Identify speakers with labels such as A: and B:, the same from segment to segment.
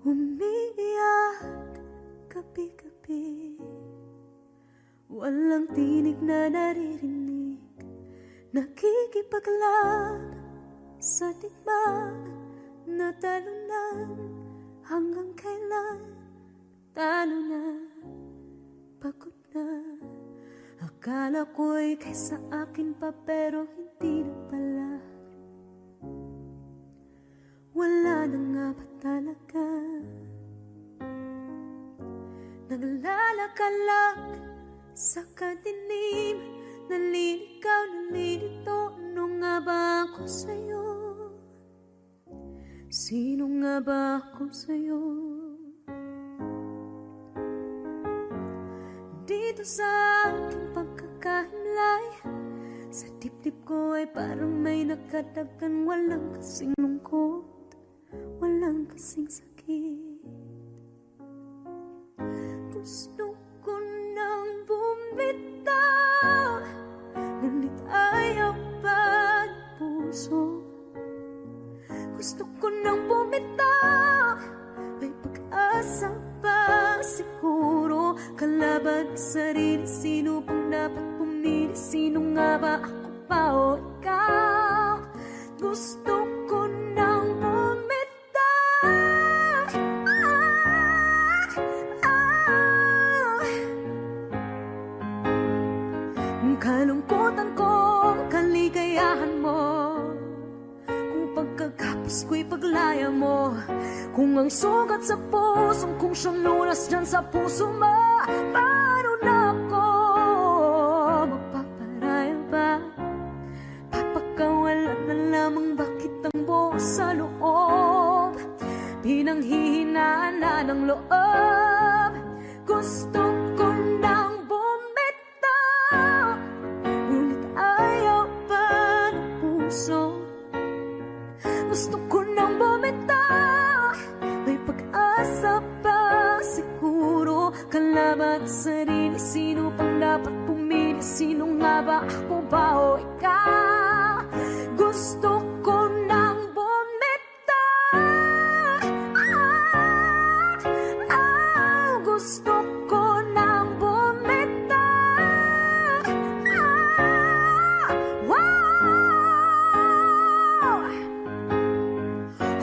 A: Umiiyak gabi-gabi, walang tinig na naririnig, nakikipaglaban sa digmaan na talunan. Hanggang kailan talo na, pagod na. Akala ko'y kaysa akin pa, pero hindi na pala. Wala na nga ba talaga? Naglalakalag sa kadiliman, naliligaw, nalilito. Ano nga ba ako sa'yo? Sino nga ba ako sa'yo? Dito sa aking pagkakahimlay, sa dibdib ko ay parang may nakadagan. Walang kasing lungkot, walang kasing sakit. Gusto ko nang bumitaw, ngunit ayaw pa ng puso. Gusto ko nang bumitaw, may pag-asa pa siguro. Kalaban ang sarili, sino pang dapat pumili? Sino nga ba, ako pa o ikaw? Gusto ko nang bumitaw, ang kalungkutan ko, kaligayahan mo. Kung pagkagapos ko'y paglaya mo, kung ang sugat sa pusong kung siyang lunas dyan sa puso mo, paano na ako magpaparaya ba? Papakawalan na lamang, bakit ang buo sa loob? Pinanghihinaan na ng loob. Gusto ko nang bumitaw, ngunit ayaw pa ng puso. Gusto ko nang bumitaw, may pag-asa pa siguro. Kalaban ang sarili, sino pang dapat pumili? Sino nga ba, ako ba o ikaw? Gusto ko nang bumitaw, gusto ko nang bumitaw,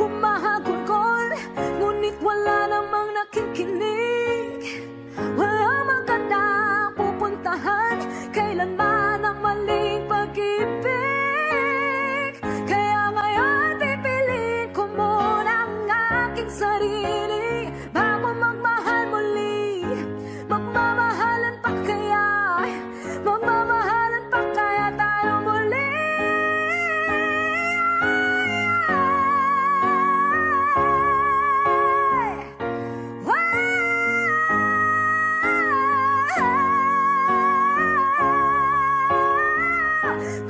A: humahagulgol, ngunit wala namang nakikinig. Wala magandang pupuntahan, kailanman ang maling pag-ibig. Kaya ngayon pipiliin ko muna ang aking sarili bago magmahal muli. Magmamahalan pa kaya, magmamahalan pa kaya tayo muli?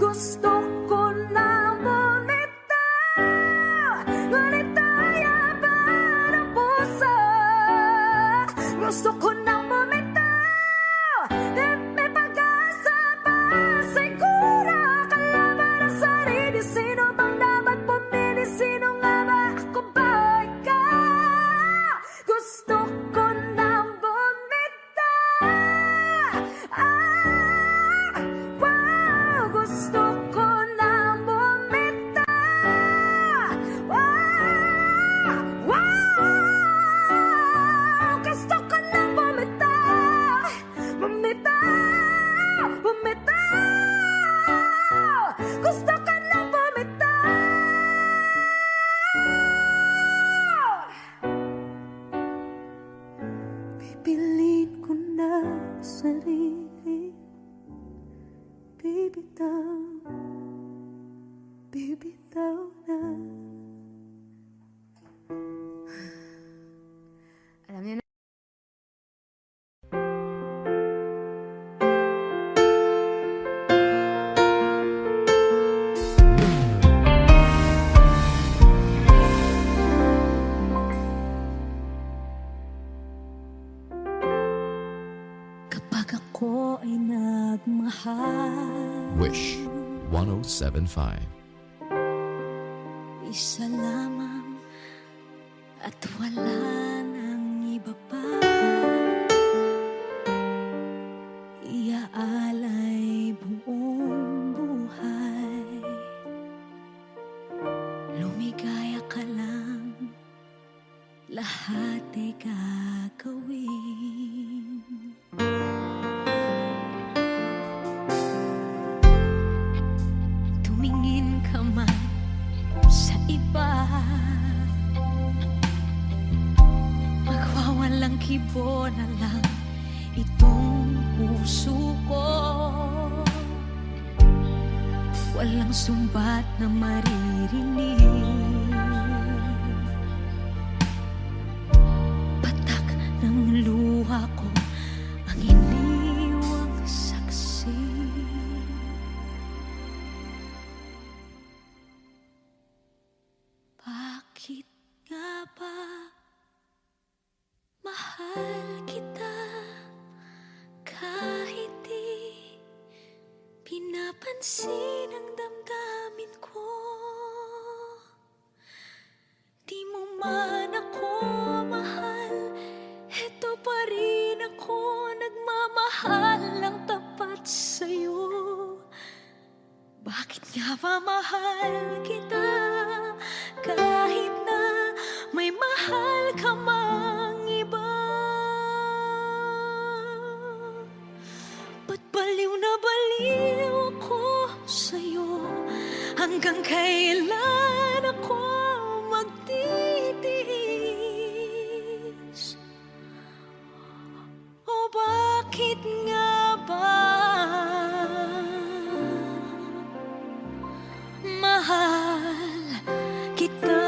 A: Gusto ko nang bumitaw, ngunit ayaw pa ng puso. Gusto ko nang bumitaw, may pag-asa pa siguro. Kalaban ang sarili, sino bang dapat pumili? Sino nga ba, ako ba o ikaw? Gusto ko nang bumitaw, gusto ko nang bumitaw, gusto ko nang bumitaw, bumitaw, bumitaw, gusto ko nang bumitaw. Pipiliin ko na sarili, bibitaw, bibitaw na. Alam niyo na. Kapag ako ay nagmahal,
B: Wish 107.5.
A: isa lamang at wala nang iba pa iaalay buong buhay. Lumigaya ka lang, lahat ay gagawin. Tumingin ka man sa iba, magwawalang kibo na lang itong puso ko. Walang sumbat na maririnig, patak ng luha ko ang iniwang saksi. Bakit nga ba mahal kita kahit di pinapansin ang damdamin ko? Di mo man ako mahal, eto pa rin ako nagmamahal ng tapat sa'yo. Bakit nga ba mahal kita kahit na may mahal ka mang iba? Ba't baliw na baliw ako sa'yo? Hanggang kailan ako magtitiis? O bakit nga ba mahal kita?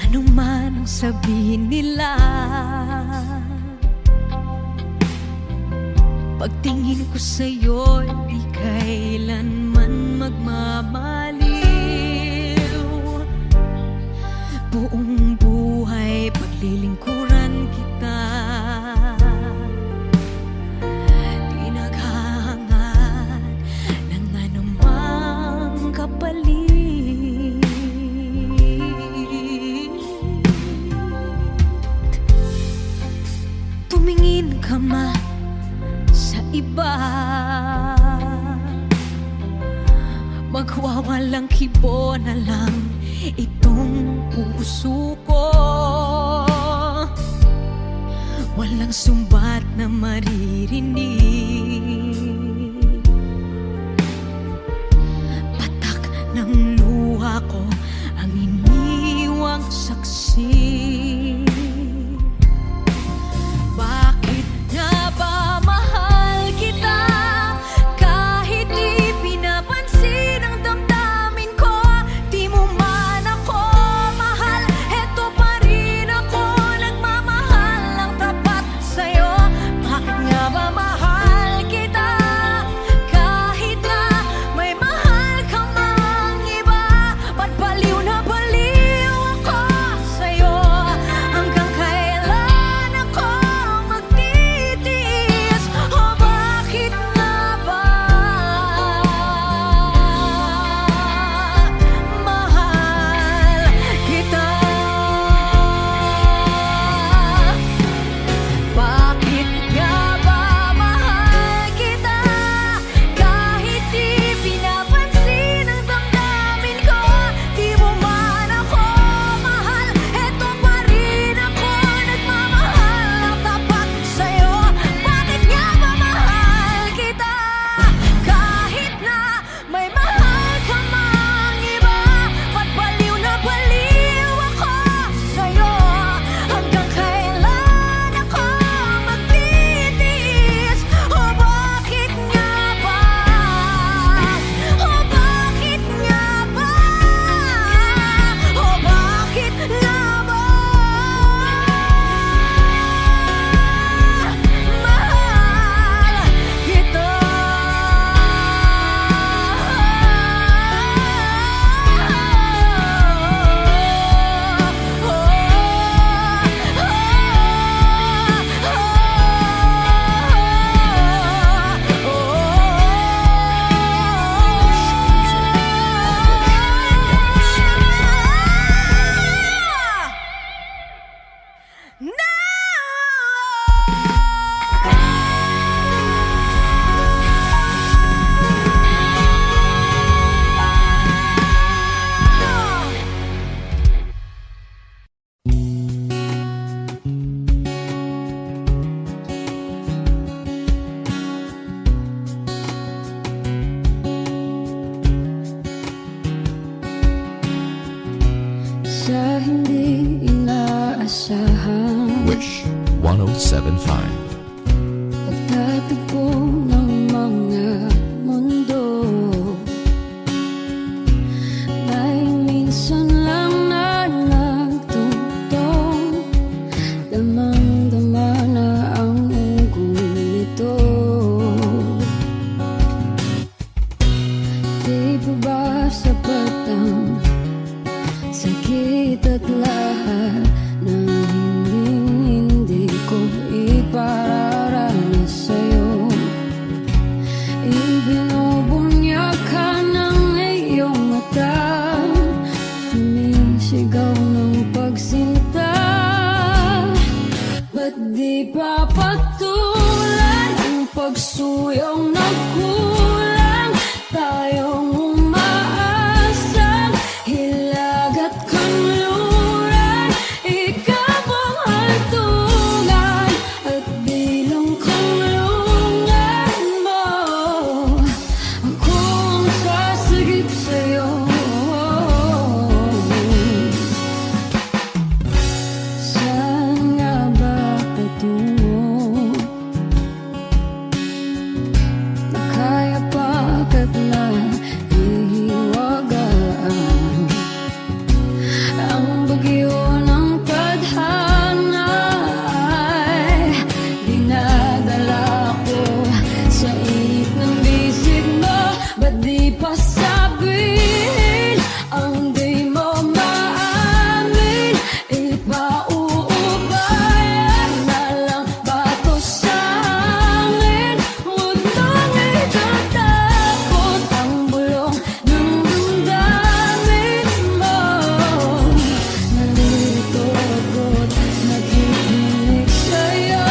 A: Ano man ang sabihin nila, pagtingin ko sa'yo di kailanman magmamaliw. Buong buhay paglilingkuran kita, di naghahangad ng anumang kapalit. Tumingin ka man sa iba, magwawalang kibo na lang itong puso ko. Walang sumbat na maririnig, patak ng luha ko ang iniwang saksi. Bakit nga ba mahal kita kahit di pinapansin ang damdamin ko? Di mo man ako mahal, eto pa rin ako nagmamahal ng tapat sa'yo. Bakit nga ba mahal kita Sa hindi inaasahan
B: Wish 1075.
A: pagtatagpo ng mga mundo, may minsan lang na nagtutong, damang-dama na ang unggoy nito. Di ba ba sapat ang sakit at lahat na hindi ko ipararanas sa'yo? Ibinubunyag ka ng iyong mata, sumisigaw ng pagsinta. Ba't di pa patulan ang pagsuyong na kulang? Tayong umaasang hilag at kanluran, ikaw ang hantungan at bilang kanlungan mo. Ako ang sasagip sa'yo. Saan nga ba patungo? Nakaya pagkat na ihiwagaan ang bagyo ng tadhana ay dinadala ko sa init ng bisig mo. Ba't di pa sabihin ang di mo maamin? Ipauubayan na lang ba to sa hangin? Huwag nang itatakot ang bulong ng damdamin mo. Nalilito ako't nakikinig sa'yo.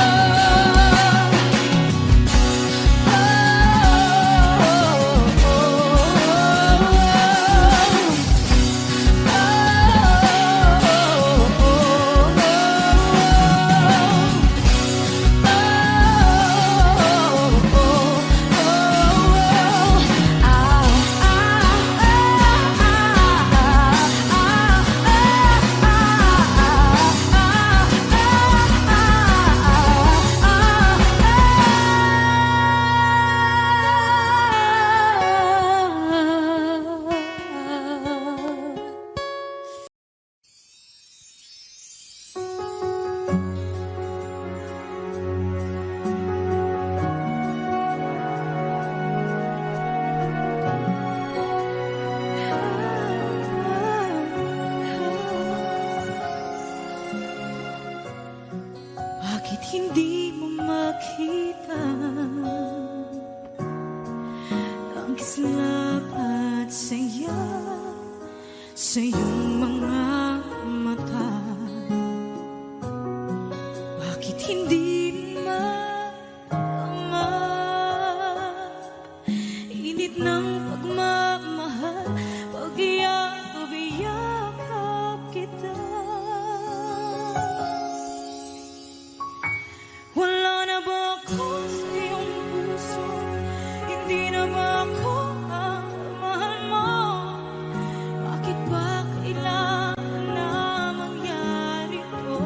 A: Bakit hindi mo makita ang kislap at saya sa iyong mga mata? Bakit hindi maama init ng pagmamahal pag iyakap kita? Wala na ba ako sa iyong puso? Hindi na ba ako ang mahal mo? Bakit ba kailangan na mangyari to?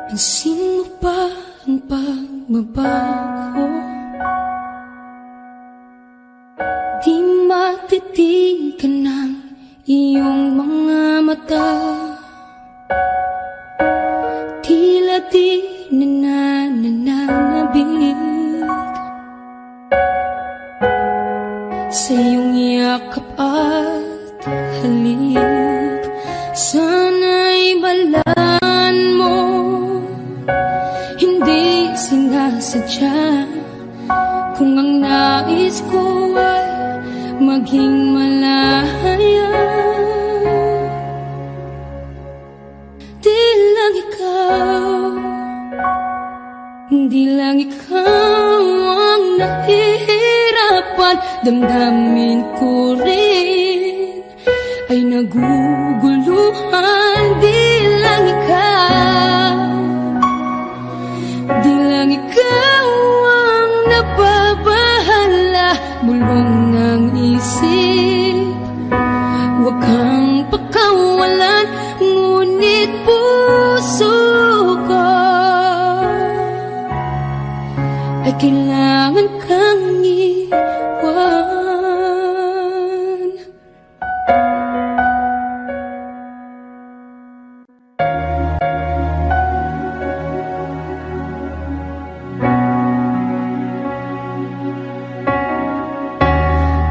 A: Pansin mo ba ang pagbabago? Di matitigan ng iyong mga mata. Tila di nananabig sa iyong yakap at halik. Sana'y balaan mo, hindi sinasadya. Kung ang nais ko ay maging malaya, di lang ikaw, di lang ikaw ang nahihirapan. Damdamin ko rin ay naguguluhan. Di lang ikaw, di lang ikaw ang nababahala. Bulong ng isip, huwag kang pakawalan, ngunit puso ko ay kailangan kang iwan.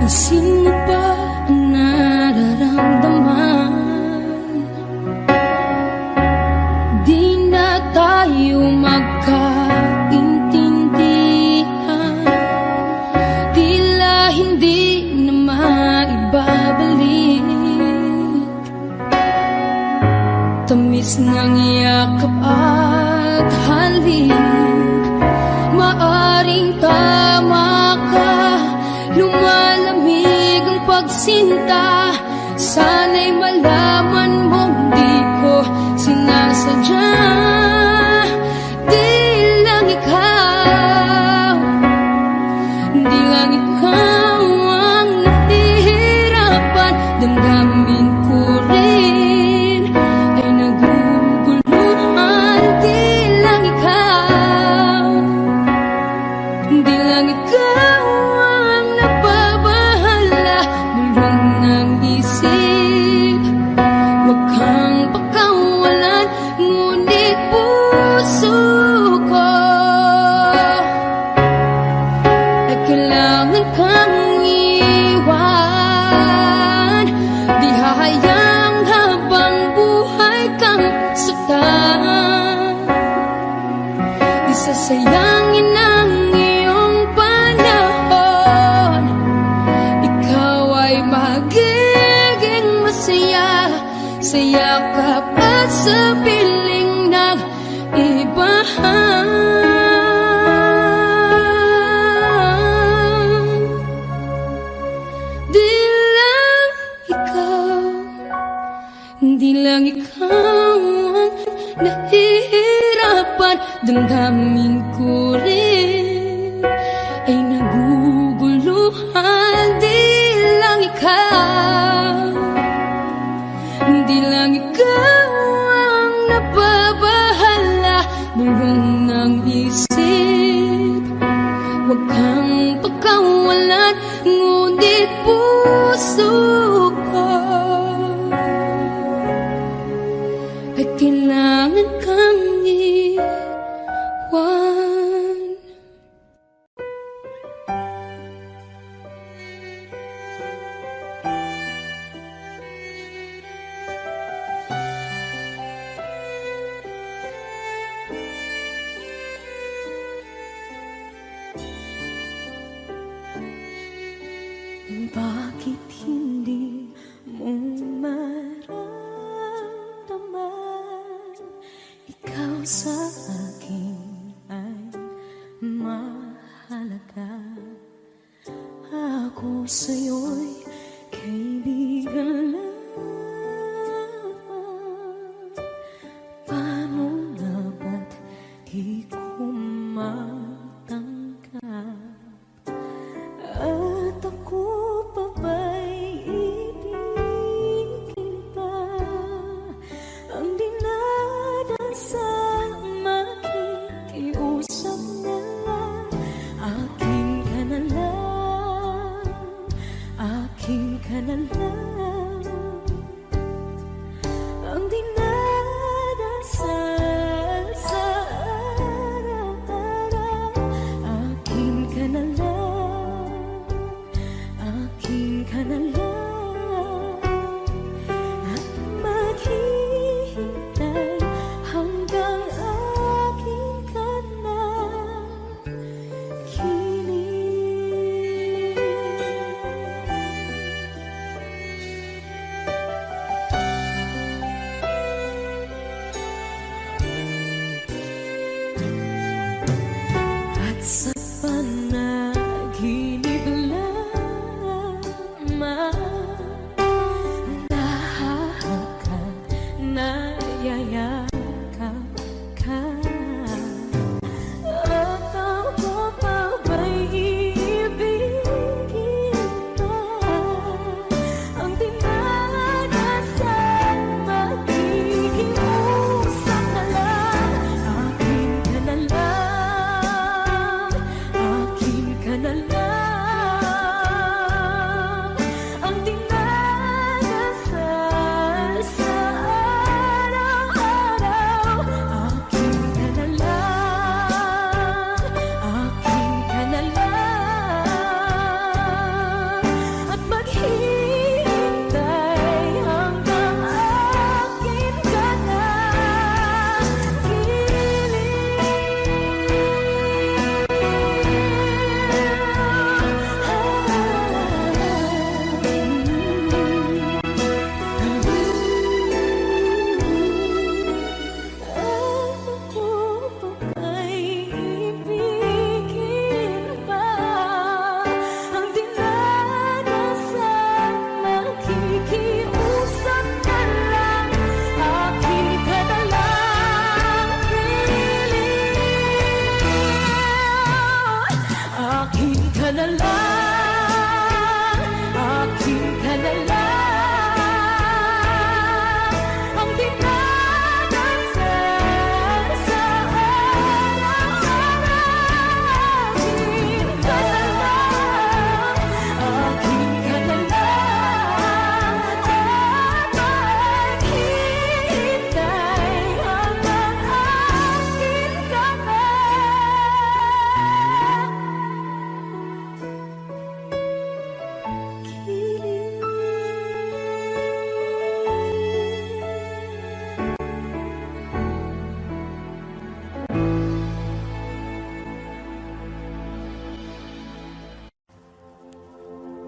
A: Pansin mo ba ang nararamdaman? Di na tayo magkaintindihan. Tila hindi na maibabalik tamis ng yakap at halik. Maaring tama ka, lumalamig ang pagsinta. Sana'y malaman mong di ko sinasadya. Di lang ikaw, di lang ikaw ang nahihirapan. Damdamin ko rin ay naguguluhan. Di lang ikaw, di lang ikaw ang nababahala. Bulong ng isip, huwag kang pakawalan, ngunit puso ko ay kailangan kang iwan. Di hahayang habang buhay kang saktan. Di sasayangin ang iyong panahon. Ikaw ay magiging masaya sa yakap at sa piling ng ibahan. Di lang ikaw, di lang ikaw ang nahihirapan. Damdamin ko rin ay naguguluhan. Di lang ikaw, di lang ikaw ang nababahala. Bulong ng isip, huwag kang pakawalan, ngunit puso ko ay kailangan kang iwan. Bakit hindi mo maramdaman? Ikaw sa akin ay mahalaga. Ako sa'yo'y kaibigan lamang. Paano nga ba't di ko matanggap? At ako pa ba'y ibigin pa ang dinadasama Sa panaginip lamang nahahakan, nayayakap ka. At ako pa ba'y iibigin pa? Ang dinadasan, magiging usap na lang. Akin ka na lang, akin ka na lang. Ang dinadasal sa araw-araw. Akin ka na lang, akin ka na lang. At maghihintay hanggang akin ka na Ako pa ba'y ibigin pa? Ang dinadasan, makikiusap na lang. Akin ka na lang, akin ka na lang, akin ka na lang. Ang dinadasal sa araw-araw. Akin ka na lang, akin ka na lang. At maghihintay hanggang akin ka na.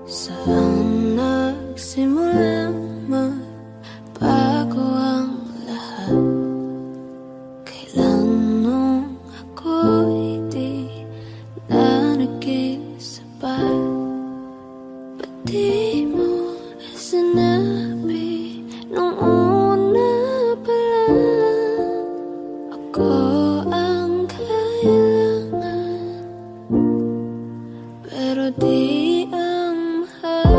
A: Saan nagsimulang magbago ang lahat? Kailan nung ako'y di na naging sapat? Ba't di mo sinabi nung una pa lang? Ako ang kailangan, pero di ang mahal.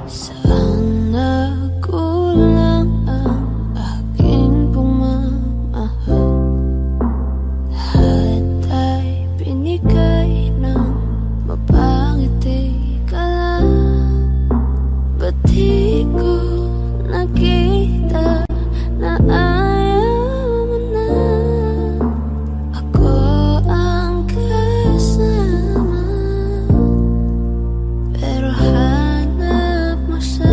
A: Saan nagkulang ang aking pagmamahal? Lahat ay binigay ng mapangiti ka lang. Ba't di ko nakita na ayaw mo na? Ako ang kasama, pero hanap mo sa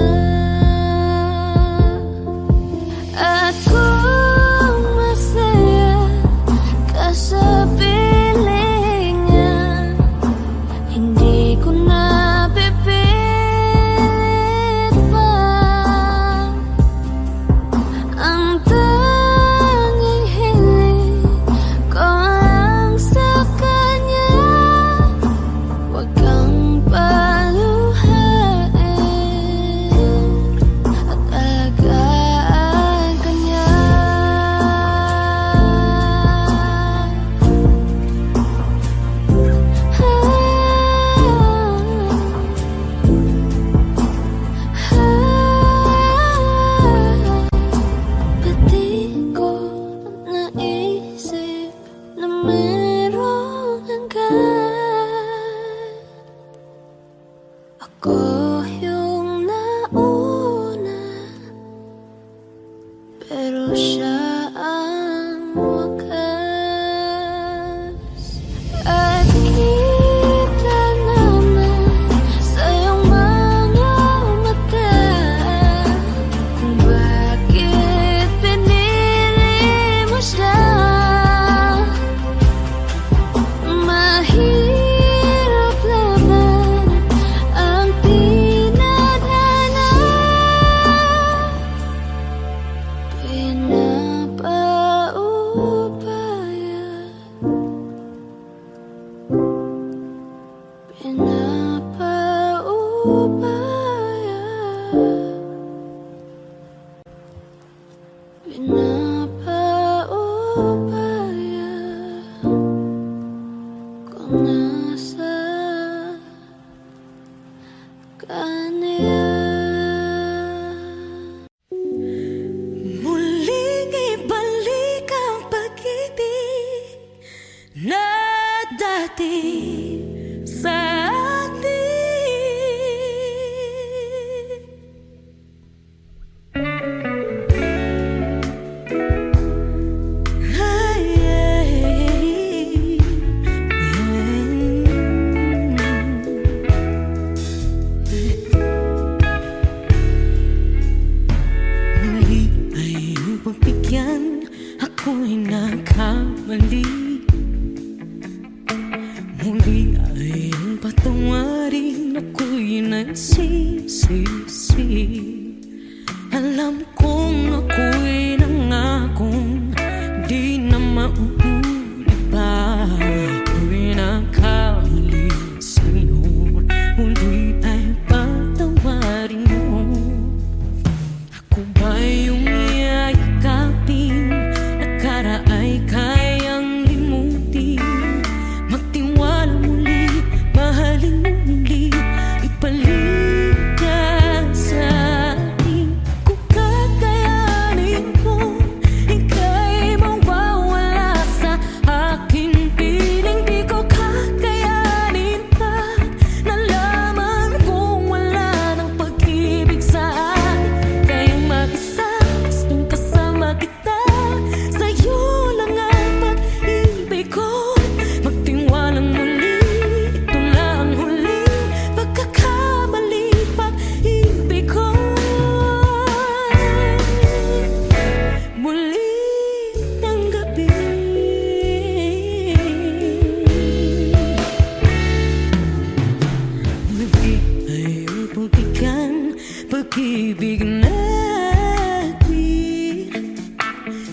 A: pag-ibig natin.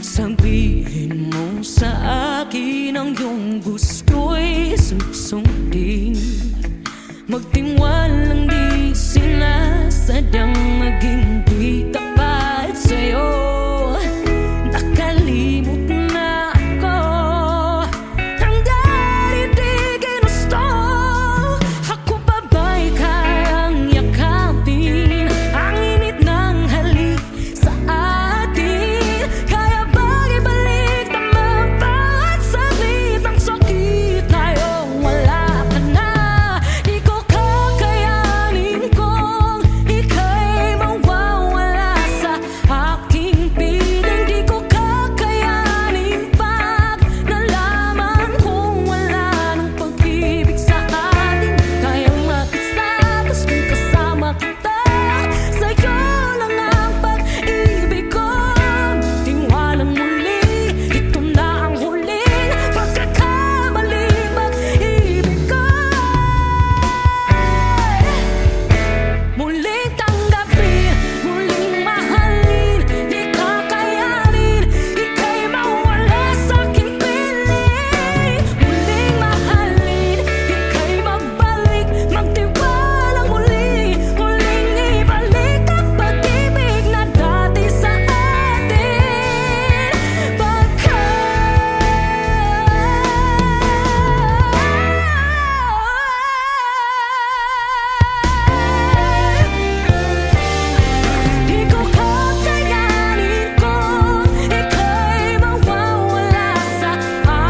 A: Sabihin mo sa akin ang iyong gusto'y susundin. Magtiwalang di sinasadyang maging di tapat sa'yo. Nakalimot na ako ang dati di ginusto. Ako pa ba'y kayang yakapin ang init ng halik sa atin? Kaya bang ibalik naman bawat saglit ang sakit tayo? Wala ka na, di ko kakayanin kung ika'y mawawala sa aking piling. Di ko kakayanin pag nalaman kung wala nang pag-ibig sa atin. Kayang mag-isa, tas kung kasama kita, sa'yo lang ang pag-ibig ko. Tiwalang muli, ito na ang huling pagkakamaling pag-ibig ko. Muling tanggapin, muling mahalin, di kakayanin ika'y mawala sa aking piling. Muling mahalin, ika'y magbalik, magtiwalang muli, muling ibalik ang pag-ibig na dati sa atin. Di ko kakayanin kung ika'y mawawala sa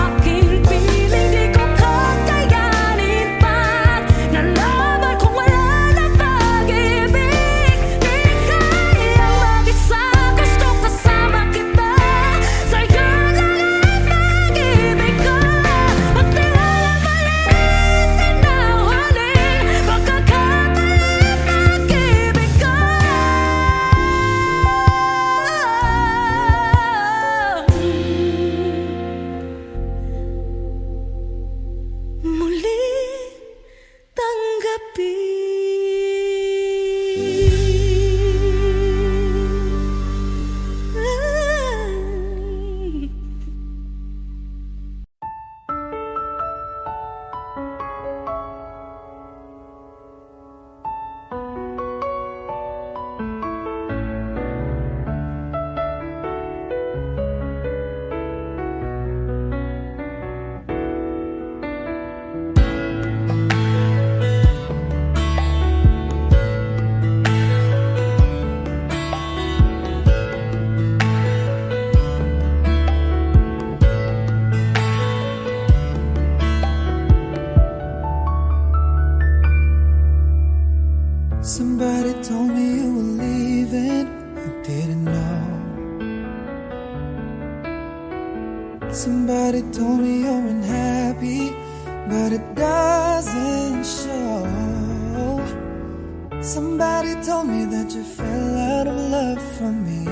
A: aking piling. Di ko kakayanin pag nalaman kung wala na pag-ibig. Di kaya mag-isa, gusto kasama kita, sa'yo lang ang pag-ibig ko. Magtiwalang maliit na huling pagkakamaling pag-ibig ko. Muling tanggapin.
C: Somebody told me you were leaving, you didn't know. Somebody told me you're unhappy, but it doesn't show. Somebody told me that you fell out of love for me,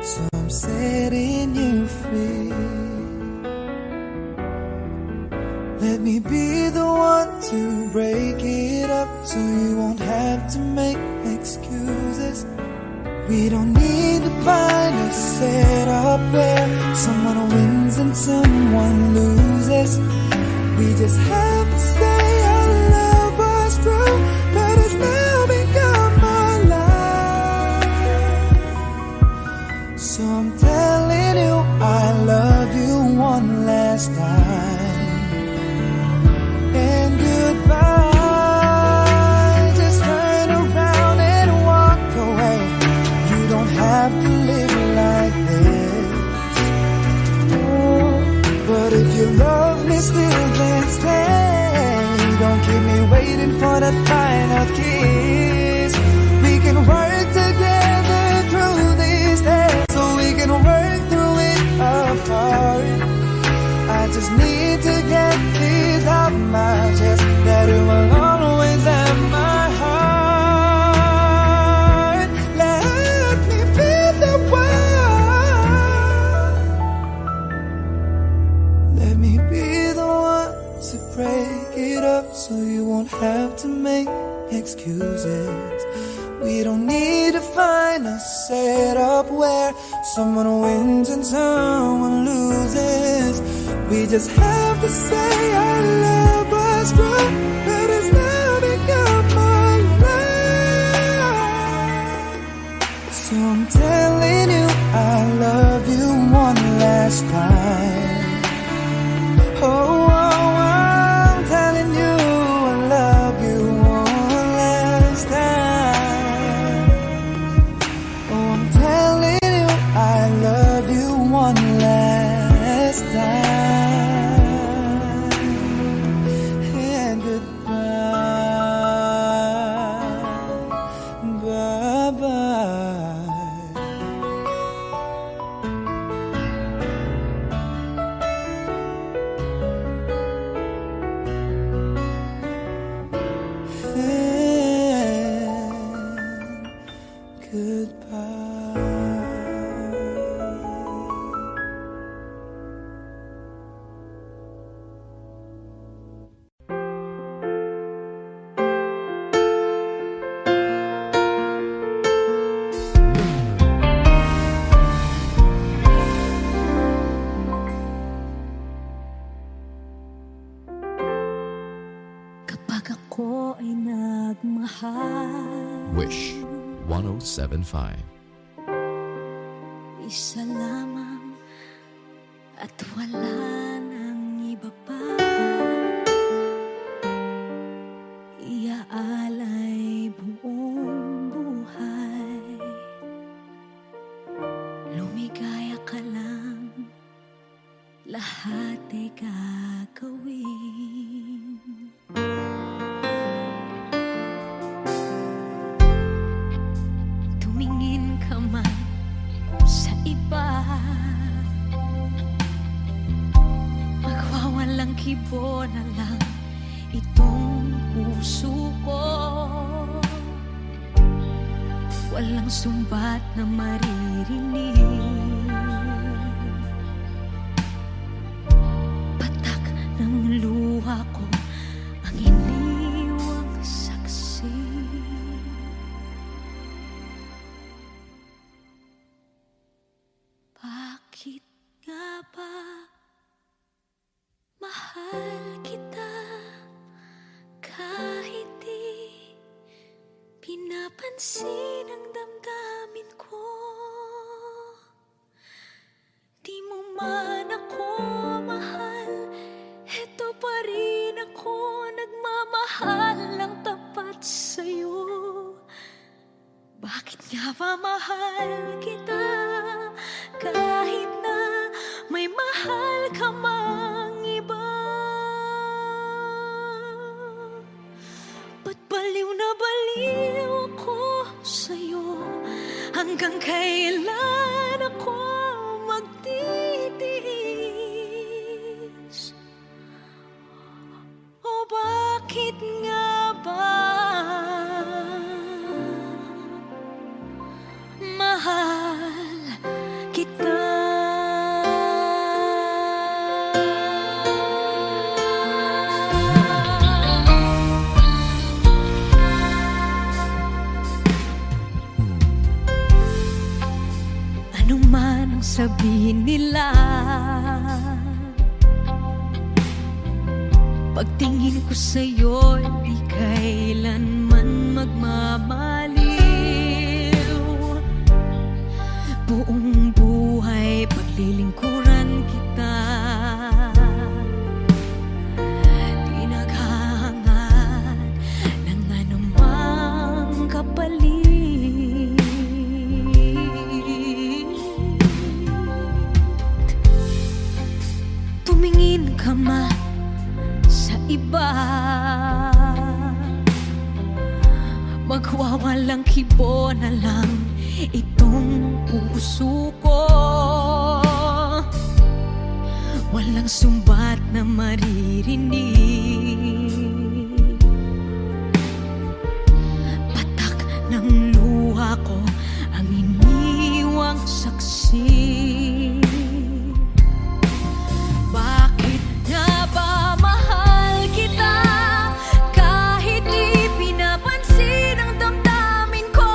C: so I'm setting you free. Let me be the one to break it up, so you won't have to make excuses. We don't need to find a setup where someone wins and someone loses. We just have to say our love was true, but it's now become our life. So I'm telling you I love you one last time. And goodbye, just turn around and walk away. You don't have to live like this. Oh, but if you love me still, then stay. don't need to find a setup where someone wins and someone loses. We just have to say our love was true, but it's now become my life. So I'm telling you I love you one last time. Oh, I'm telling you I love you one last time. Oh, I'm telling you I love you one last time. And goodbye, bye-bye.
A: Kapag ako ay nagmahal,
B: Wish 1075.
A: isa lamang at wala nang iba pa. Iaalay buong buhay, lumigaya ka lang, lahat ay gagawin. Tumingin ka man sa iba, magwawalang kibo na lang itong puso ko. Walang sumbat na maririnig, patak ng luha ko ang iniwang saksi. Bakit nga ba mahal kita kahit di pinapansin ang damdamin ko? Di mo man ako mahal, eto pa rin ako nagmamahal ng tapat sa'yo. Bakit nga ba mahal kita kahit na may mahal ka mang iba? Ba't baliw na baliw ako sa'yo? Hanggang kailan ako magtitiis? O bakit nga ba mahal kita? Ano man ang sabihin nila, pagtingin ko sa'yo, di kailanman magmamaliw. Buong buhay paglilingkuran kita, di naghahangad ng anumang kapalit. Tumingin ka man sa iba, magwawalang kibo na lang itong puso ko. Walang sumbat na maririnig, patak ng luha ko ang iniwang saksi. Bakit nga ba mahal kita kahit di pinapansin ang damdamin ko?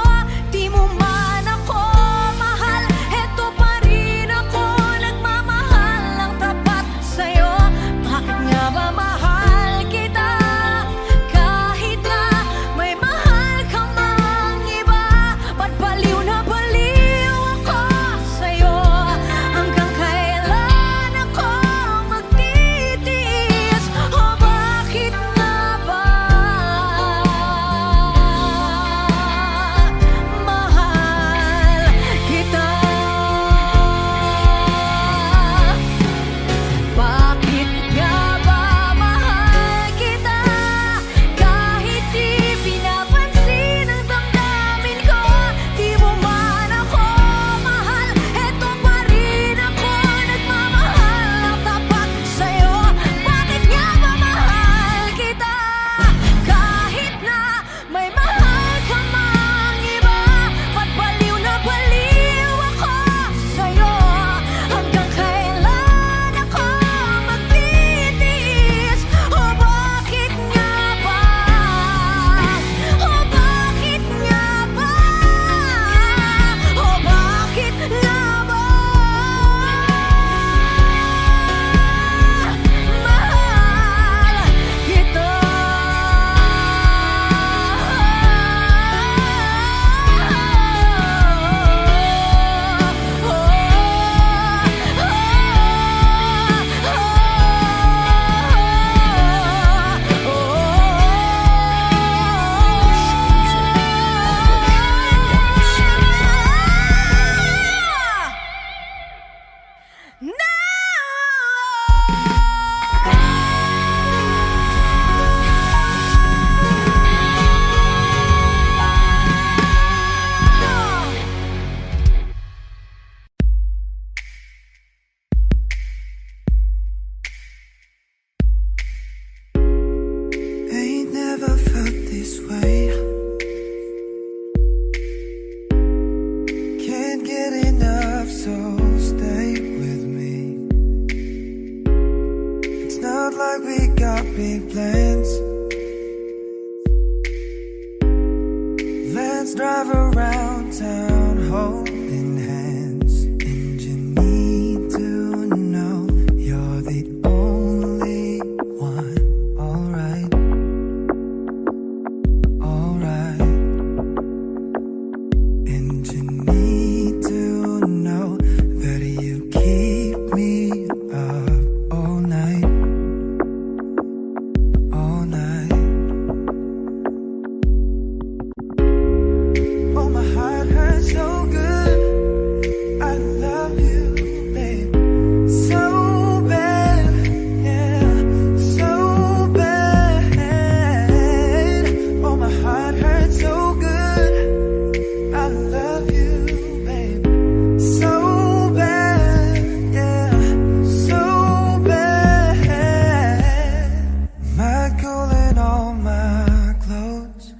C: drive around town holding hands, and you need to know you're the only one. Alright, alright. And you need to know that you keep me up all night, all night. Oh, my heart hurts so good. I love you, babe, so bad, yeah, so bad. Oh, my heart hurts so good. I love you, babe, so bad, yeah, so bad. My gold and all my clothes,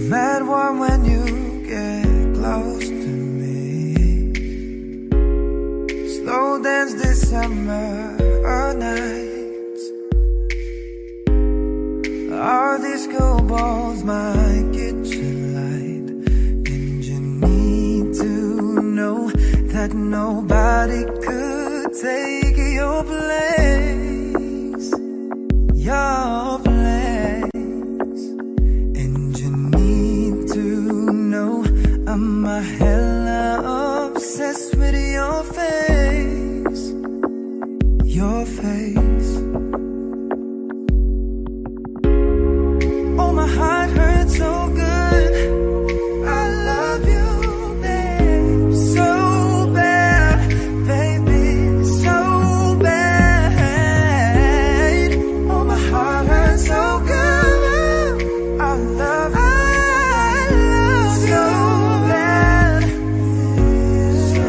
C: mad warm when you get close to me. Slow dance this summer nights. Our disco balls, my kitchen light. And you need to know that nobody could take your place, your place. And you need to know I'm a hella obsessed with your face, your face. Oh, my heart hurts so good. I love you, babe, so bad, baby, so bad. Oh, my heart hurts so good. I love you, so bad, so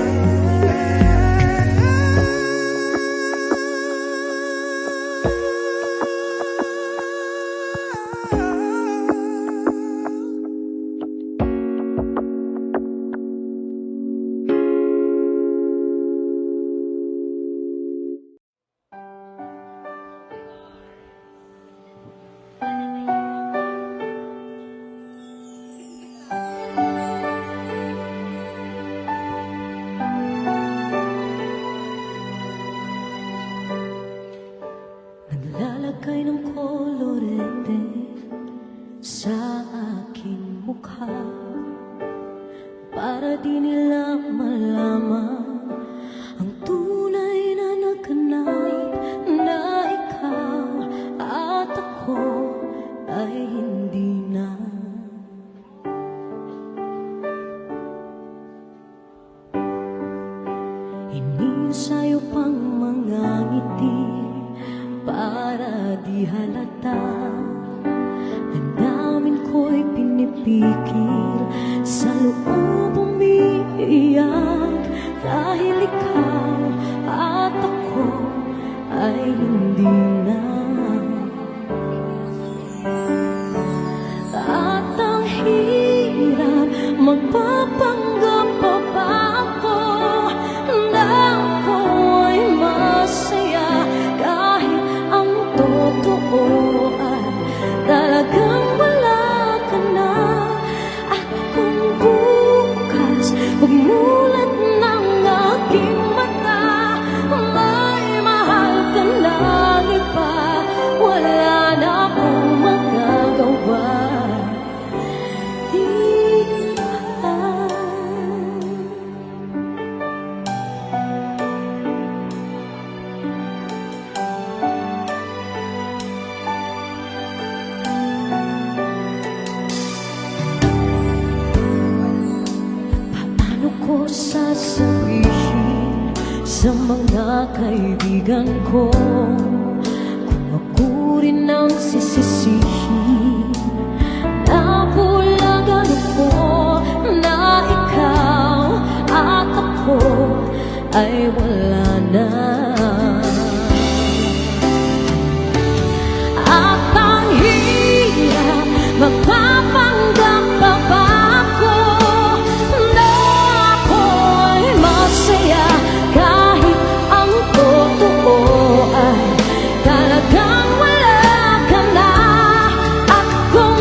A: Naglalagay ng kolorete sa aking mukha para di nila malaman ang tunay na naganap, na ikaw at ako ay hindi na. Inisayo pang mga ngiti para di halata. Damdamin ko'y pinipikil, sa loob umiiyak, dahil ikaw at ako ay hindi na. At ang hirap, magpapanggap pa ba ako na ako ay masaya, kahit ang totoo ay talagang wala ka na. At kung bukas pagmulat ng aking mata, may mahal ka ng iba, wala na akong magagawa. Paano ko sasabihin sa mga kaibigan ko kung ako rin ang sisisihin? Nabulagan ako na ikaw at ako ay wala na. At ang hirap, magpapanggap pa ba ako na ako ay masaya, kahit ang totoo ay talagang wala ka na. At kung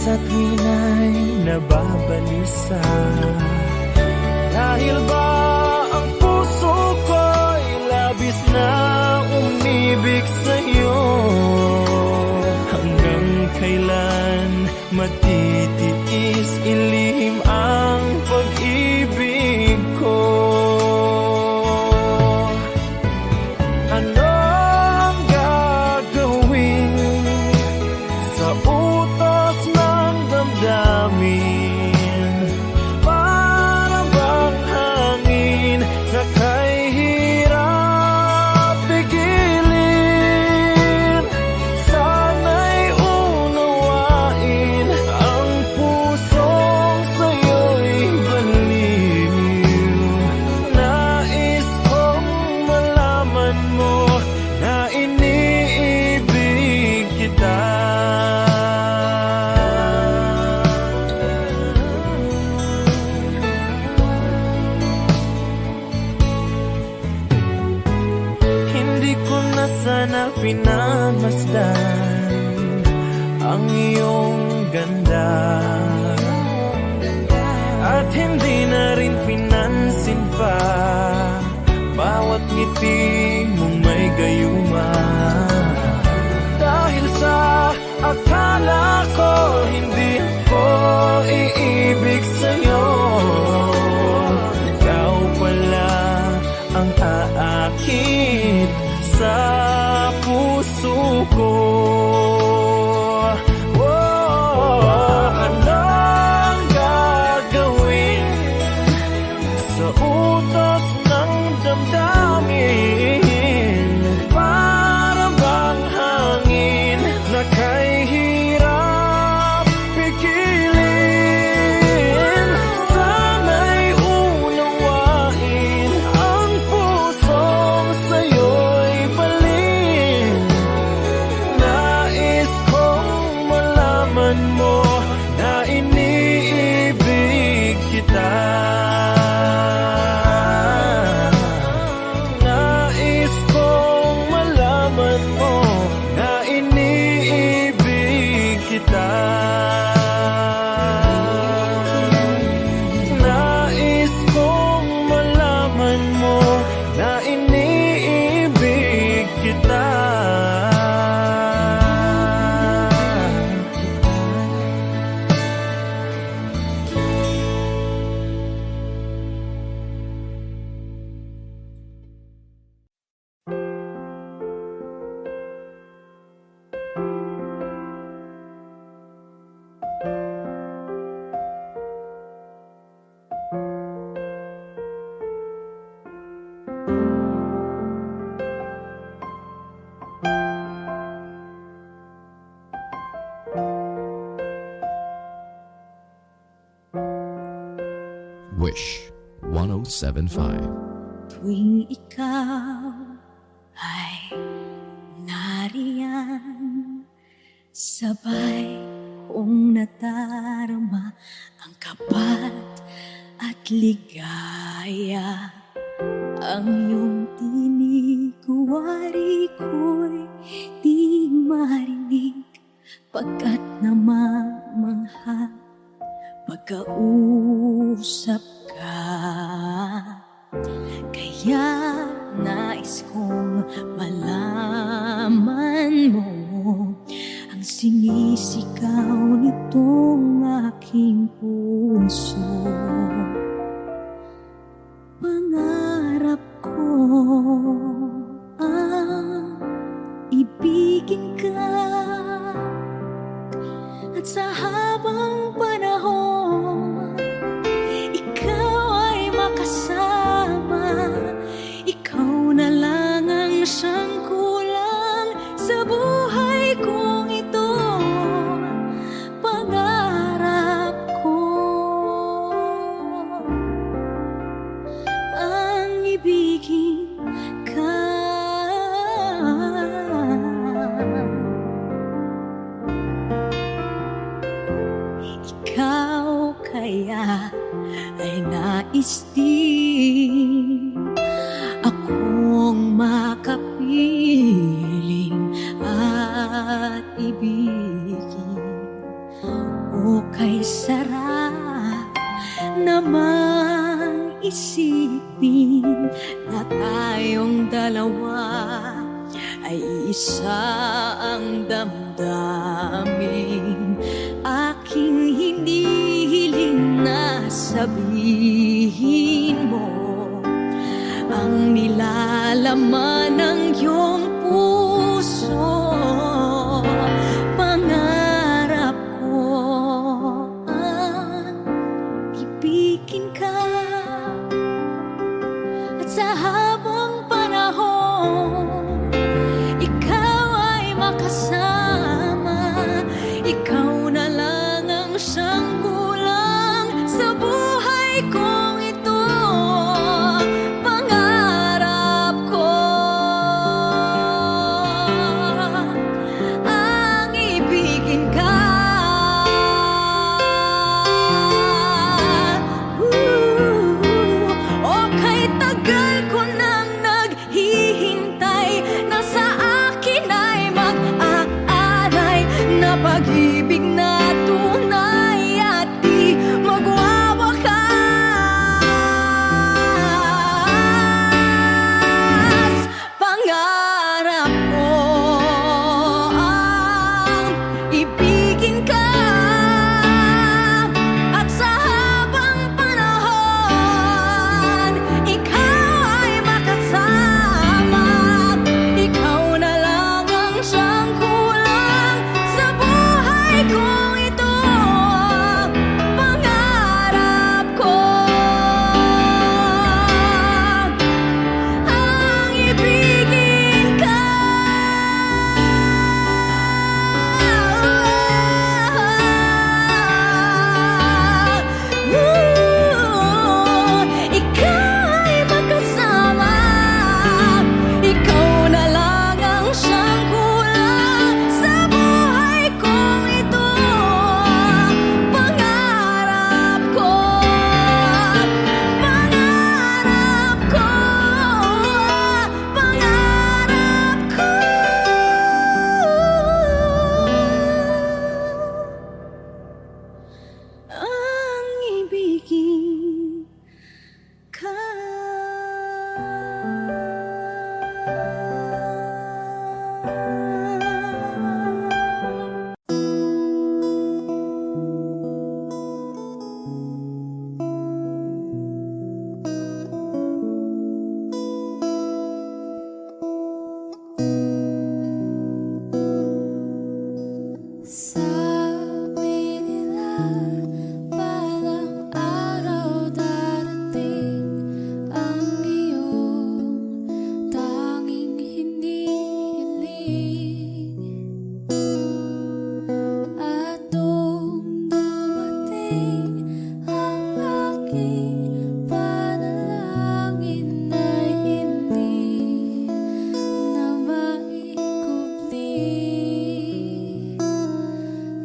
D: sa tuwina'y nababalisa. Dahil ba ang puso ko'y labis na umibig sa'yo? Hanggang kailan matitiis ilihim ang pag-ibig ko? Ano ang gagawin sa utos ng damdamin? Para bang hangin na kay hirap pigilin? Sana'y unawain ang pusong sa'yo'y baliw. Nais kong malaman mo na iniibig kita. Hindi ko na sana pinamasdan ang iyong ganda, at hindi na rin pinansin pa bawat ngiti mong may gayuma. Dahil sa akala ko hindi ko iibig sa'yo, ikaw pala ang aakit sa puso ko. Ano ang gagawin sa utos ng damdamin? Para bang hangin na kay hirap pigilin? Sana'y unawain ang pusong sa'yo'y balin. Nais kong malaman mo na iniibig kita. Nais kong malaman mo na iniibig kita. Nais kong malaman mo na iniibig kita.
B: Wish 1075.
A: Tuwing ikaw ay nariyan, sabay kong nadarama ang kapat at ligaya. Ang iyong tinig, wari ko'y di marinig, pagkat namamangha pagkausap ka. Kaya nais kong malaman mo ang sinisigaw nitong aking puso. Pangarap ko ang ibigin ka, at sa habang panahon ikaw ay makasama. Ikaw na lang ang siyang kulang sa buhay kong ito. Pangarap ko ang ibigin ka. Ikaw kaya ay nais din akong makapiling at ibigin. O mang isipin na tayong dalawa ay isa ang damdamin. Aking hinihiling na sabihin mo ang nilalaman ng iyong puso. Pangarap ko ang ibigin ka, at sa habang panahon ikaw ay makasama. Ikaw na lang ang siyang kulang sa buhay kong ito. Pangarap ko ang ibigin ka. O kay tagal ko nang naghihintay na sa akin ay mag-aaray na pag-ibig na tunay at di magwawakas. Pangarap ko ang ibigin ka, at sa habang panahon ikaw ay makasama. Ikaw na lang ang siyang kulang sa buhay kong ito. Pangarap ko ang ibigin ka. Ikaw ay makasama. Ikaw na lang ang siyang kulang sa buhay kong ito. Pangarap ko, pangarap ko, pangarap ko ang ibigin ka. Sabi nila parang araw darating ang iyong tanging hinihiling, at nung dumating ang aking panalangin ay hindi na maikubli.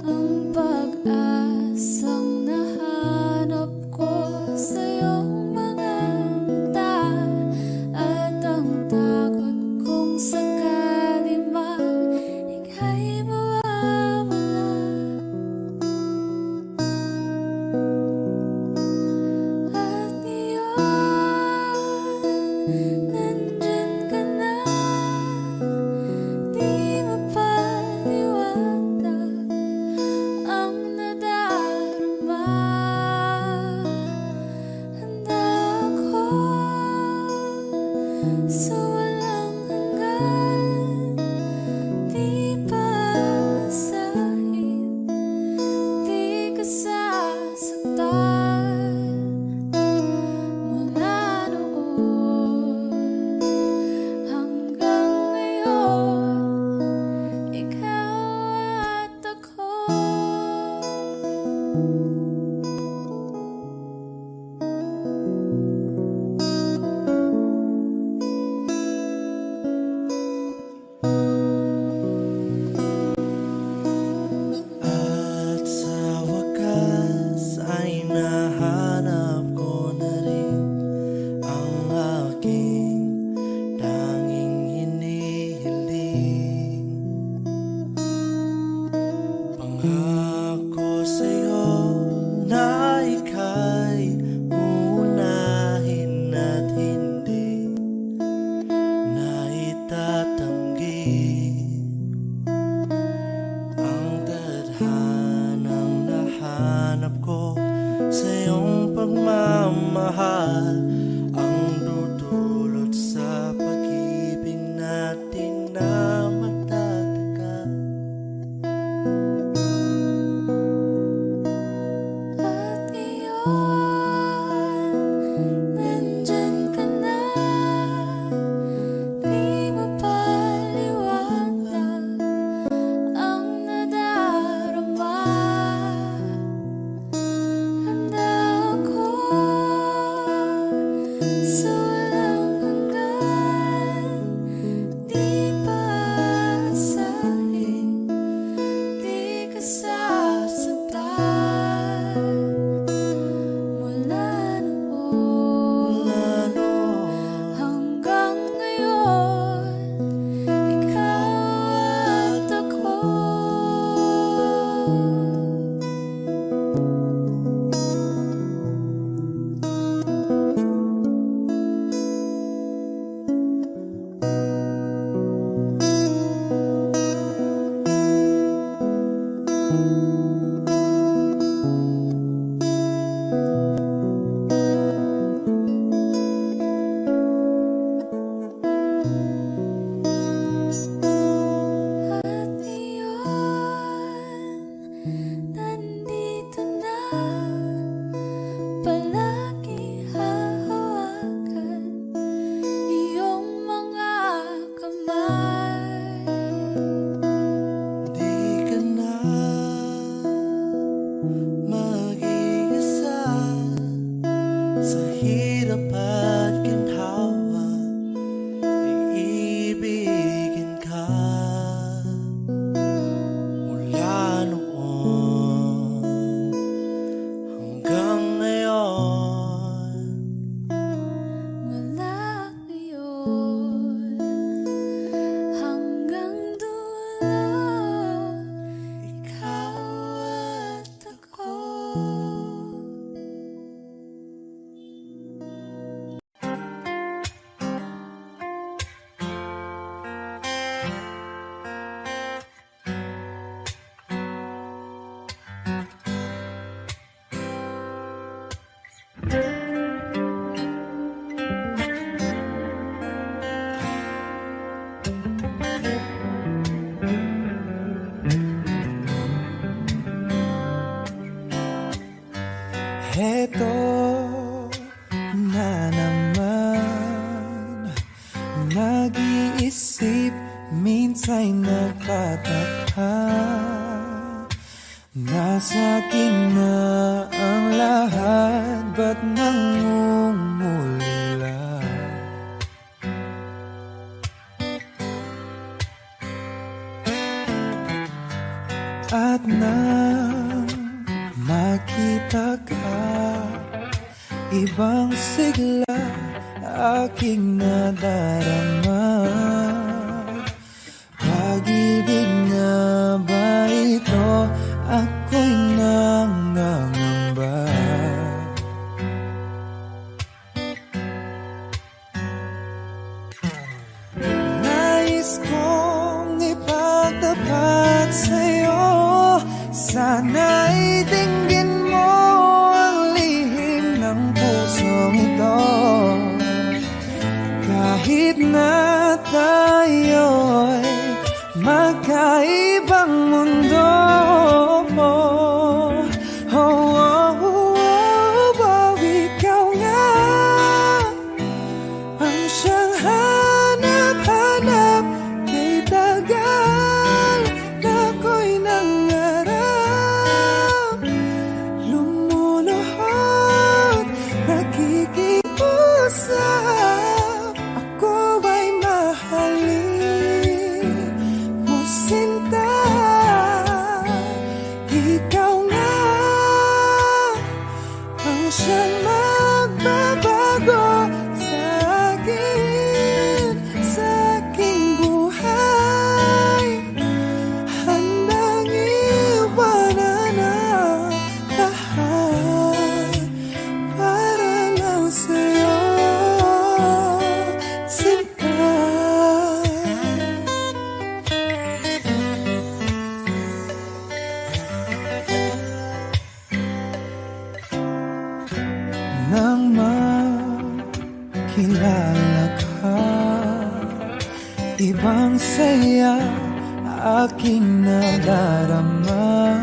A: Ang pag-asang nahanap ko sa iyong mga mata, at ang takot kong sakali mang ika'y mawawala. At ngayon nandyan ka na, di mapaliwanag ang nadarama. Handa ako sa walang hanggan, di pasahin, di ka sasaktan. Mula noon hanggang ngayon, ikaw at ako.
C: At sa wakas ay nahanap ko na rin ang aking tanging hinihiling. Pangako sa'yo na ika'y
A: At iyon, nandito na, palagi hahawakan iyong mga kamay.
C: Di ka na mag-iisa sa hirap at ginhawa, iibigin ka mula noon hanggang ngayon.
A: Mula ngayon hanggang dulo, ikaw at ako.
C: Heto na naman, nag-iisip, minsan nagtataka. Nasa akin na ang lahat, ba't nangungulila? At nang makita ka, ibang sigla aking nadarama. Pag-ibig na ba ito? Ako'y nangangamba. Nais kong ipagtapat sa'yo, sana'y dinggin mo ang lihim ng pusong ito. Kahit na tayo'y magkaibang mundo, oh, oh, oh, oh, ikaw nga ang siyang hanap-hanap, kay tagal na ako'y nangarap. Lumuluhod, nakikiusap, ako ay mahalin mo, sinta. Ikaw nga ang siyang magbabago sa aking buhay. Handang iwanan ang lahat para lang sa'yo, sinta. Nang makilala ka, ibang saya aking nadarama.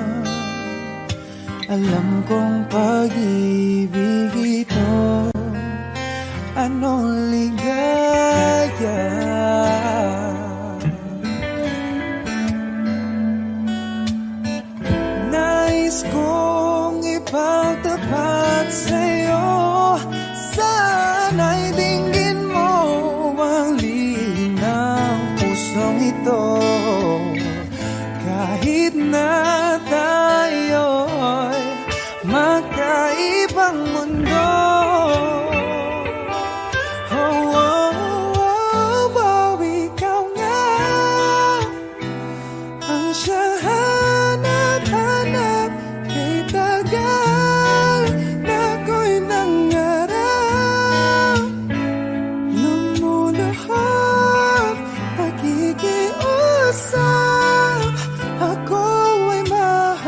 C: Alam kong pag-ibig ito, anong ligaya. Nais kong ipagtapat sa'yo, sana'y dinggin mo ang lihim ng pusong ito. Kahit na tayo'y magkaibang mundo, oh, oh, oh, oh, ikaw nga ang siyang hanap-hanap, kay tagal na ako'y nangarap. Lumuluhod, nakikiusap, ako ay mahal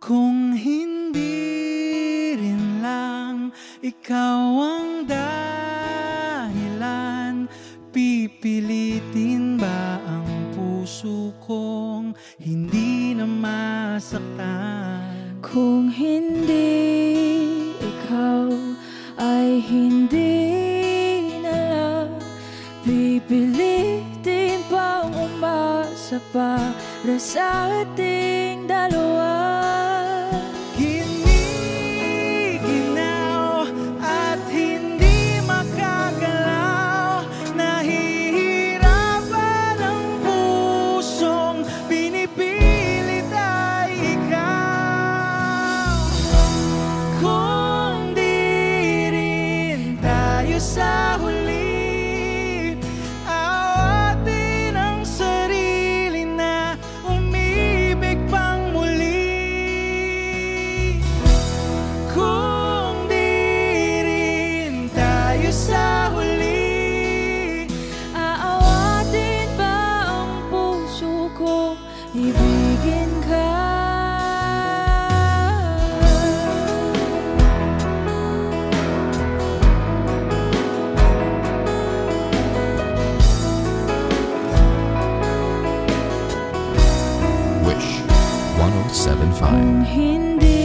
C: Kung hindi rin lang ikaw ang dahilan, pipilitin ba ang puso kong hindi na masaktan?
A: Kung hindi ikaw ay hindi na lang, pipilitin pang umasa para sa ating dalawa.
C: Giniginaw at hindi makagalaw, nahihirapan ang pusong pinipilit ay ikaw. Kung di rin tayo sa huli, awatin ang sarili na umibig pang muli. Kung di rin tayo sa huli,
A: Aawatin ba ang puso ko, ibigin ka?
B: Wish 1075.
A: Kung hindi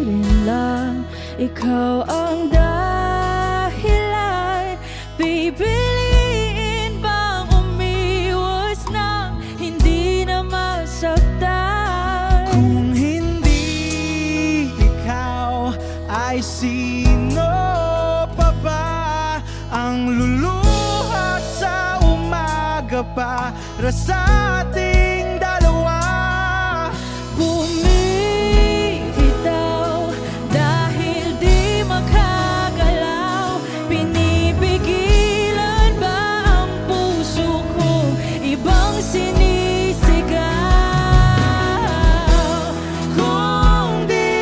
A: rin lang ikaw ang dahilan, pipiliin bang umiwas nang hindi na masaktan?
C: kung hindi ikaw, ay sino pa ba ang luluha sa umaga para sa ating dalawa?
A: Bumibitaw dahil di makagalaw, pinipigilan ba ang puso ko, ibang sinisigaw?
C: Kung di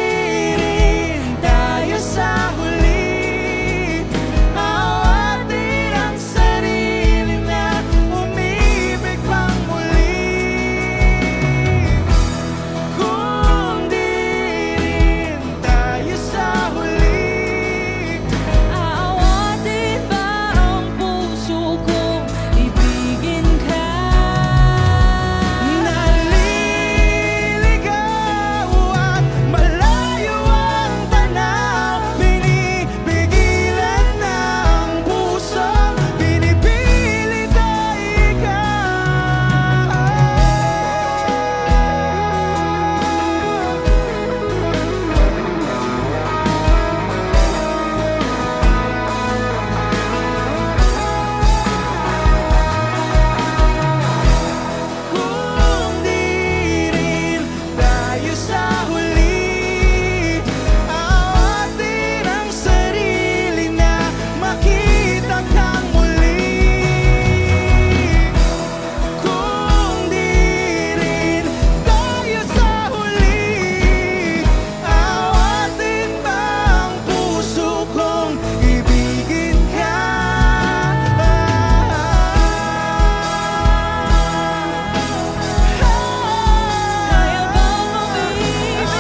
C: rin tayo sa huli, awatin ang sarili na umibig pang muli. Kung di rin tayo sa huli,
A: Aawatin ba ang puso ko, ibigin ka?
C: naliligaw at malayo ang tanaw, pinipigilan ng puso, pinipilit ay ikaw. Kung di rin tayo sa huli, awatin ang sarili na makita kang muli. Kung di rin tayo sa huli, awatin ba ang puso kong ibigin ka?
A: Kaya bang umibig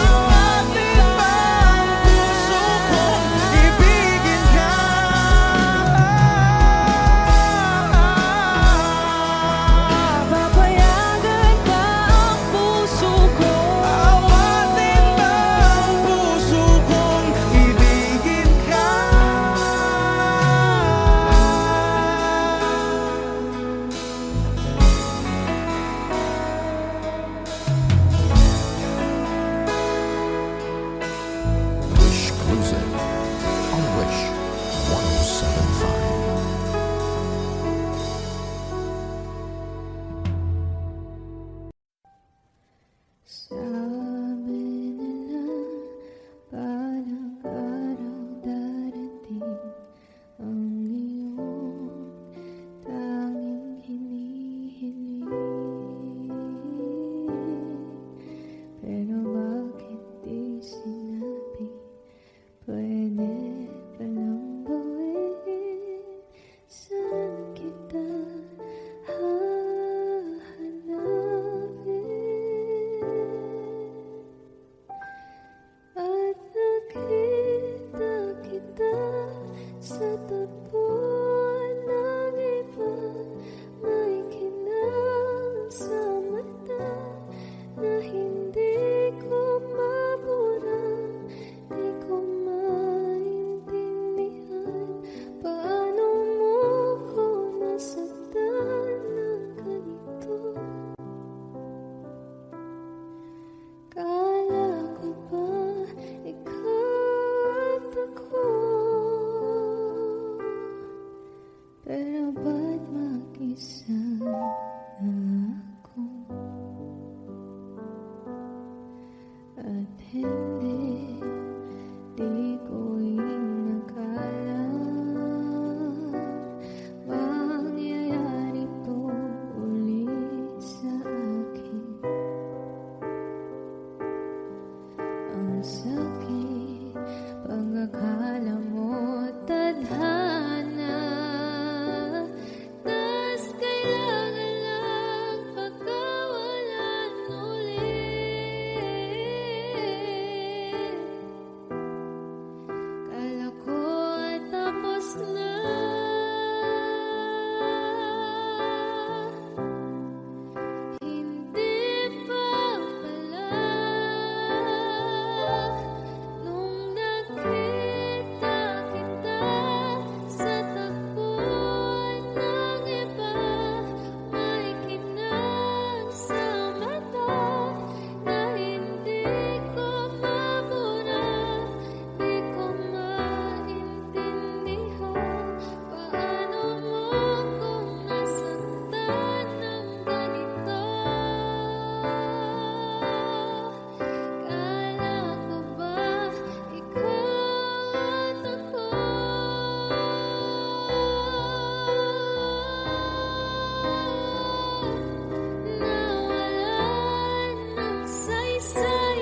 A: hindi, di ko inakala mangyayari to ulit sa akin. Ang sakit, pag-akala mo tadhana, tas kailangan lang pagkawalan ulit. Kala ko ay tapos na, hindi pa pala. Nung nakita kita sa tagpuan ng iba, may kinang sa mata na hindi ko mabura. Di ko maintindihan paano mo kung nasaktan ng ganito. Kala ko ba ikaw at ako? Nawalan ng saysay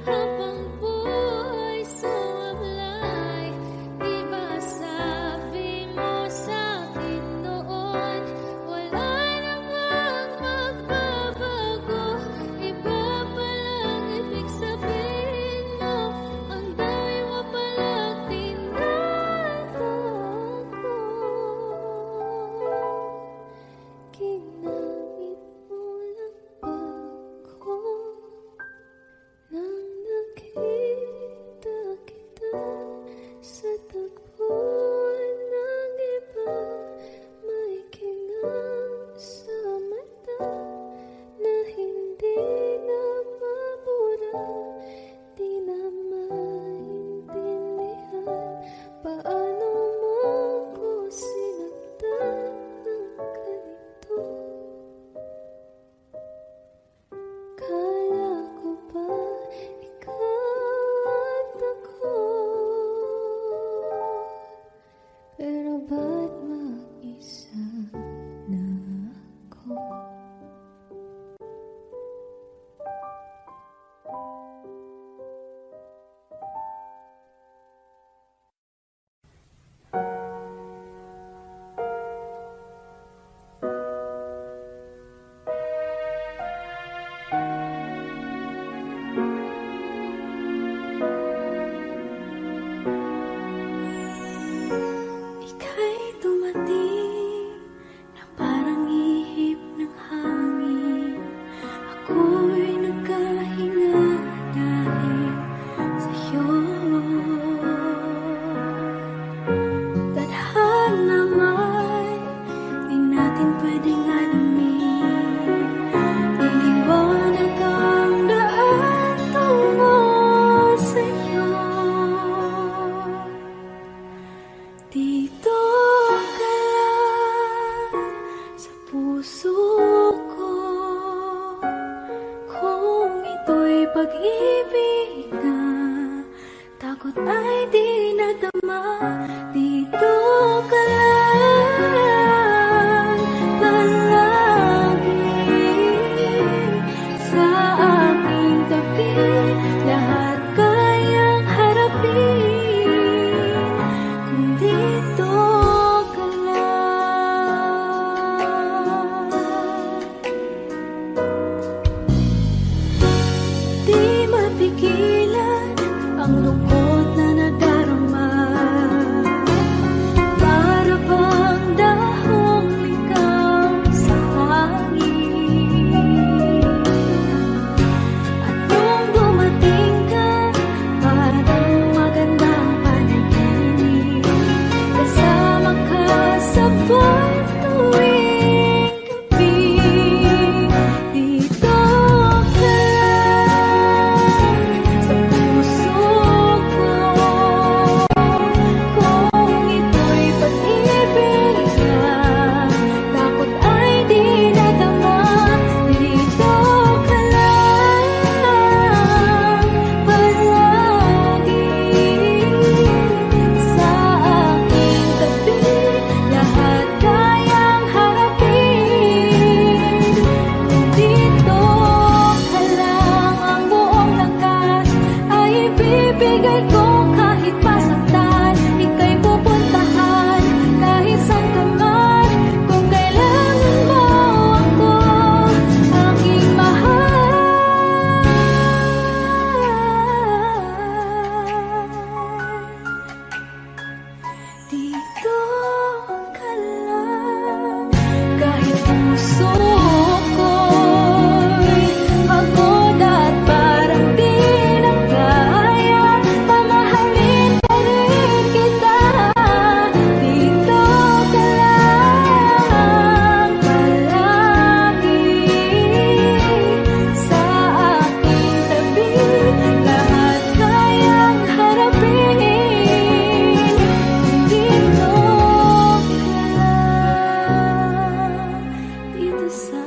A: habang buhay sumablay. Di ba sabi mo sa'kin noon, wala namang magbabago, iba palang ibig sabihin mo, ang dami mo palang tinatago. Ginamit mo lang ba ko nang nakita kita sa tagpuan ng iba? May kinang sa mata na hindi na mabura. Di na maintindihan paano mo ko sinaktan ng ganito. Kala ko ba ikaw at ako? Pero ba't mag-isa na ako? Ika'y dumating na parang ihip ng hangin. Ako'y nagkahinga dahil sa'yo. Tadhana man, di natin pwedeng alamin. Iniwanag ang daan tungo sa'yo. Dito ka lang sa puso ko. Kung ito'y pag-ibig na, takot ay di nadama. Dito ka lang palagi sa aking tabi. Lahat kayang harapin kung dito ka lang. Di mapigilan ang lungkot na nadarama. Para ba ibibigay ko kahit masaktan. Ika'y pupuntahan kahit saan ka man. Kung kailangan mo ako, aking mahal. Dito ka lang, kahit puso ko'y pagod at parang di na kaya. Mamahalin pa rin kita. Dito ka lang palagi sa aking tabi. Lahat kayang harapin. Dito ka lang, dito sa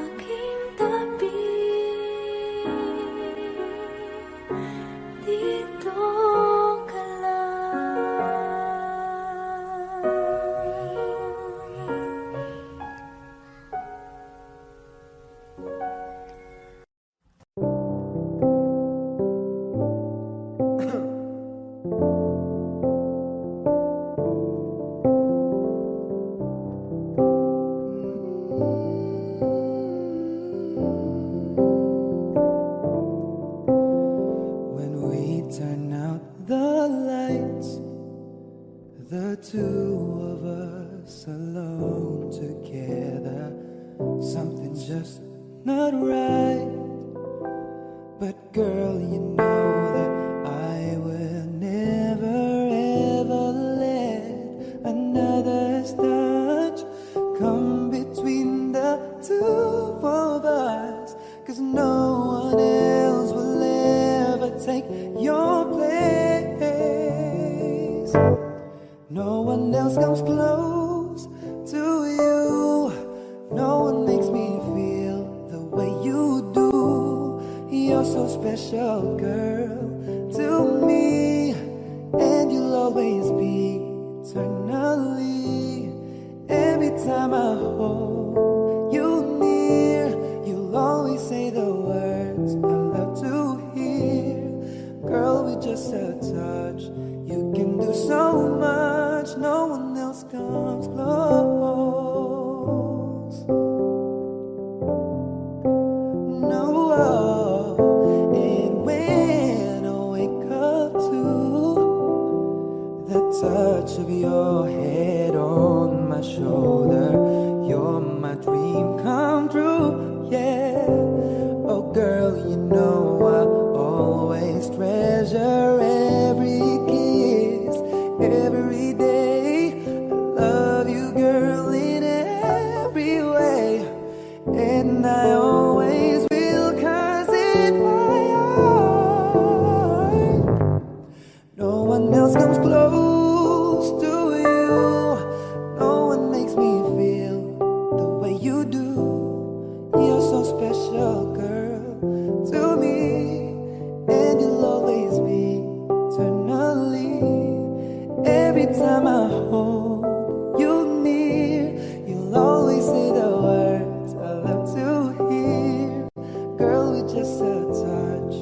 A: aking tabi. Dito ka lang.
C: When we turn out the lights, the two of us alone together, something's just not right. But girl, you know that I will never ever let another's touch come between the two of us. 'Cause no one else will ever take your place. No one else comes close to you. No one makes me feel the way you do. You're so special, girl, to me. And you'll always be eternally. Every time I hold you near, you'll always say the words I love to hear. Girl, with just a touch, you can do so much. No one else comes close. No, and when I wake up to the touch of your head on my shoulder, you're my dream come true, yeah. Oh girl, you know I always treasure every kiss, every day. I love you, girl, in every way. And I always will, 'cause in my heart no one else comes close to you. No one makes me feel the way you do. You're so special, girl, to me. And you'll always be eternally. Every time I hold you near, you'll always say the words I love to hear. Girl, with just a touch,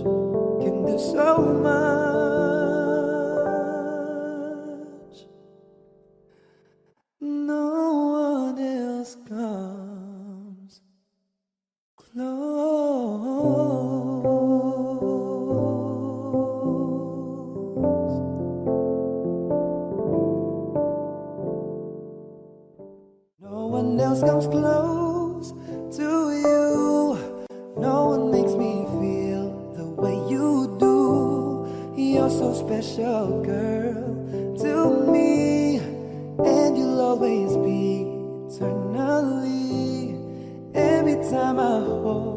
C: can do so much. No one else comes close. No one else comes close to you. No one makes me feel the way you do. You're so special, girl, to me. And you'll always be eternally. Every time I hold